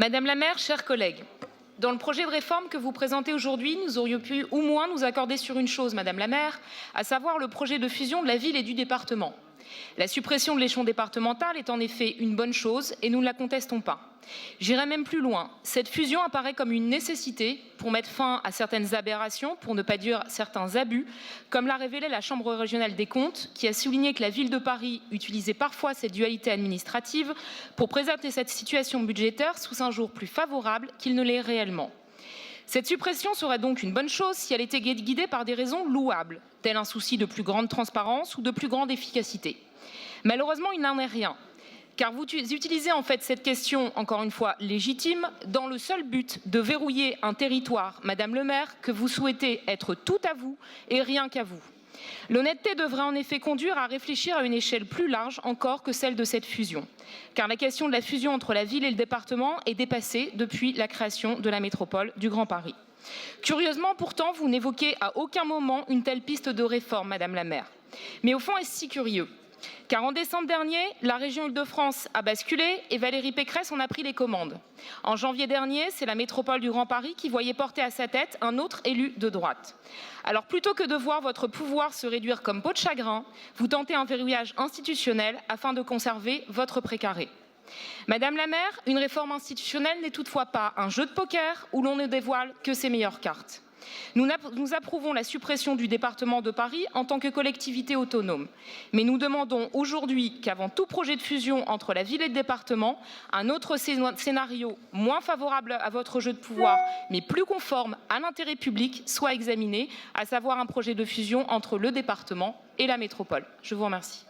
Madame la maire, chers collègues, dans le projet de réforme que vous présentez aujourd'hui, nous aurions pu au moins nous accorder sur une chose, Madame la maire, à savoir le projet de fusion de la ville et du département. La suppression de l'échelon départemental est en effet une bonne chose et nous ne la contestons pas. J'irai même plus loin. Cette fusion apparaît comme une nécessité pour mettre fin à certaines aberrations, pour ne pas dire certains abus, comme l'a révélé la Chambre régionale des comptes, qui a souligné que la ville de Paris utilisait parfois cette dualité administrative pour présenter cette situation budgétaire sous un jour plus favorable qu'il ne l'est réellement. Cette suppression serait donc une bonne chose si elle était guidée par des raisons louables, tel un souci de plus grande transparence ou de plus grande efficacité. Malheureusement, il n'en est rien, car vous utilisez en fait cette question, encore une fois légitime, dans le seul but de verrouiller un territoire, Madame le maire, que vous souhaitez être tout à vous et rien qu'à vous. L'honnêteté devrait en effet conduire à réfléchir à une échelle plus large encore que celle de cette fusion, car la question de la fusion entre la ville et le département est dépassée depuis la création de la métropole du Grand Paris. Curieusement, pourtant, vous n'évoquez à aucun moment une telle piste de réforme, Madame la maire. Mais au fond, est-ce si curieux ? Car en décembre dernier, la région Île-de-France a basculé et Valérie Pécresse en a pris les commandes. En janvier dernier, c'est la métropole du Grand Paris qui voyait porter à sa tête un autre élu de droite. Alors plutôt que de voir votre pouvoir se réduire comme peau de chagrin, vous tentez un verrouillage institutionnel afin de conserver votre précaré. Madame la maire, une réforme institutionnelle n'est toutefois pas un jeu de poker où l'on ne dévoile que ses meilleures cartes. Nous approuvons la suppression du département de Paris en tant que collectivité autonome. Mais nous demandons aujourd'hui qu'avant tout projet de fusion entre la ville et le département, un autre scénario moins favorable à votre jeu de pouvoir, mais plus conforme à l'intérêt public, soit examiné, à savoir un projet de fusion entre le département et la métropole. Je vous remercie.